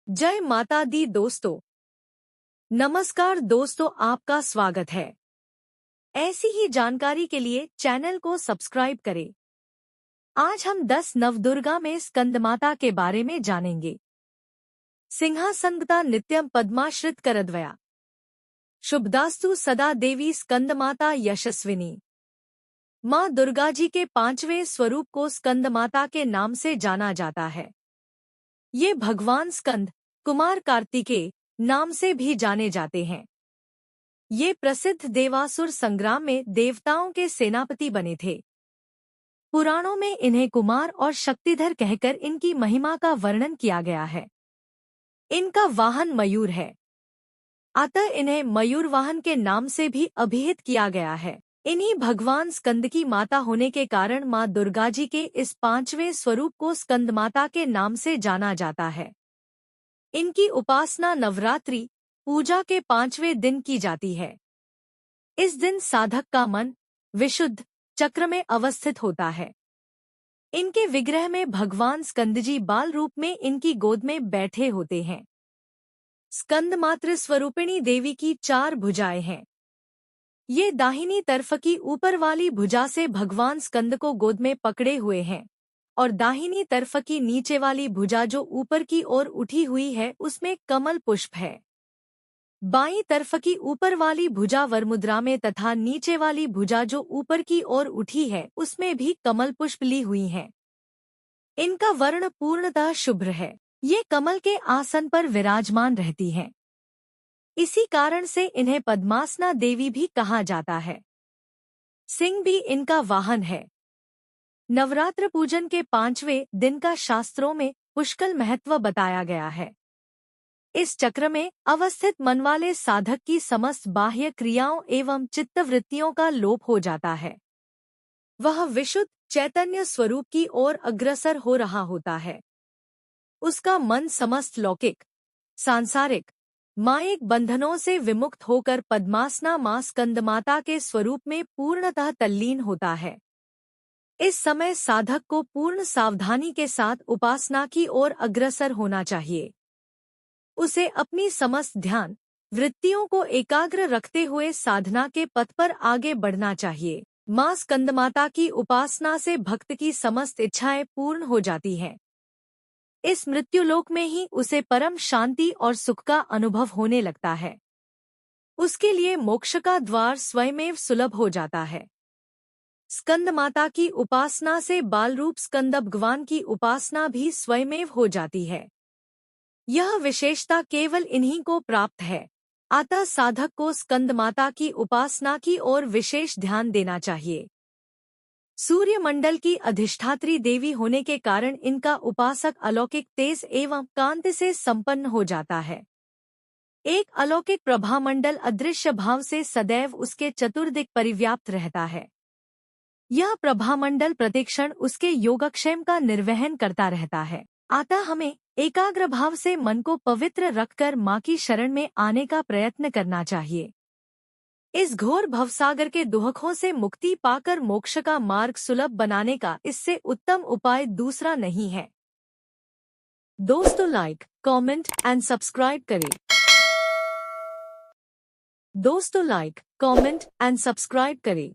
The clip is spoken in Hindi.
जय माता दी दोस्तों। नमस्कार दोस्तों, आपका स्वागत है। ऐसी ही जानकारी के लिए चैनल को सब्सक्राइब करें। आज हम 10 नवदुर्गा में स्कंदमाता के बारे में जानेंगे। सिंहासनगता नित्यम पद्माश्रित करद्वया शुभदास्तु सदा देवी स्कंदमाता यशस्विनी। माँ दुर्गा जी के 5वें स्वरूप को स्कंदमाता के नाम से जाना जाता है। ये भगवान स्कंद, कुमार कार्तिकेय नाम से भी जाने जाते हैं। ये प्रसिद्ध देवासुर संग्राम में देवताओं के सेनापति बने थे। पुराणों में इन्हें कुमार और शक्तिधर कहकर इनकी महिमा का वर्णन किया गया है। इनका वाहन मयूर है, अतः इन्हें मयूर वाहन के नाम से भी अभिहित किया गया है। इन्हीं भगवान स्कंद की माता होने के कारण माँ दुर्गा जी के इस 5वें स्वरूप को स्कंदमाता के नाम से जाना जाता है। इनकी उपासना नवरात्रि पूजा के 5वें दिन की जाती है। इस दिन साधक का मन विशुद्ध चक्र में अवस्थित होता है। इनके विग्रह में भगवान स्कंदजी बाल रूप में इनकी गोद में बैठे होते हैं। स्कंद मातृ स्वरूपिणी देवी की 4 भुजाएं हैं। ये दाहिनी तरफ की ऊपर वाली भुजा से भगवान स्कंद को गोद में पकड़े हुए हैं और दाहिनी तरफ की नीचे वाली भुजा जो ऊपर की ओर उठी हुई है उसमें कमल पुष्प है। बाईं तरफ की ऊपर वाली भुजा वरमुद्रा में तथा नीचे वाली भुजा जो ऊपर की ओर उठी है उसमें भी कमल पुष्प ली हुई हैं। इनका वर्ण पूर्णतः शुभ्र है। ये कमल के आसन पर विराजमान रहती हैं। इसी कारण से इन्हें पद्मासना देवी भी कहा जाता है। सिंह भी इनका वाहन है। नवरात्र पूजन के 5वें दिन का शास्त्रों में पुष्कल महत्व बताया गया है। इस चक्र में अवस्थित मन वाले साधक की समस्त बाह्य क्रियाओं एवं चित्तवृत्तियों का लोप हो जाता है। वह विशुद्ध चैतन्य स्वरूप की ओर अग्रसर हो रहा होता है। उसका मन समस्त लौकिक, सांसारिक, मायिक बंधनों से विमुक्त होकर पद्मासना माँ स्कंदमाता के स्वरूप में पूर्णतः तल्लीन होता है। इस समय साधक को पूर्ण सावधानी के साथ उपासना की ओर अग्रसर होना चाहिए। उसे अपनी समस्त ध्यान वृत्तियों को एकाग्र रखते हुए साधना के पथ पर आगे बढ़ना चाहिए। माँ स्कंदमाता की उपासना से भक्त की समस्त इच्छाएं पूर्ण हो जाती हैं। इस मृत्युलोक में ही उसे परम शांति और सुख का अनुभव होने लगता है। उसके लिए मोक्ष का द्वार स्वयमेव सुलभ हो जाता है। स्कंदमाता की उपासना से बालरूप स्कंद भगवान की उपासना भी स्वयमेव हो जाती है। यह विशेषता केवल इन्हीं को प्राप्त है। अतः साधक को स्कंदमाता की उपासना की ओर विशेष ध्यान देना चाहिए। सूर्यमंडल की अधिष्ठात्री देवी होने के कारण इनका उपासक अलौकिक तेज एवं कांति से संपन्न हो जाता है। एक अलौकिक प्रभामंडल अदृश्य भाव से सदैव उसके चतुर्दिक परिव्याप्त रहता है। यह प्रभामंडल प्रतिक्षण उसके योगक्षेम का निर्वहन करता रहता है। अतः हमें एकाग्र भाव से मन को पवित्र रखकर माँ की शरण में आने का प्रयत्न करना चाहिए। इस घोर भवसागर के दुहखों से मुक्ति पाकर मोक्ष का मार्ग सुलभ बनाने का इससे उत्तम उपाय दूसरा नहीं है। दोस्तों, लाइक, कमेंट एंड सब्सक्राइब करें। दोस्तों, लाइक, कमेंट एंड सब्सक्राइब करें।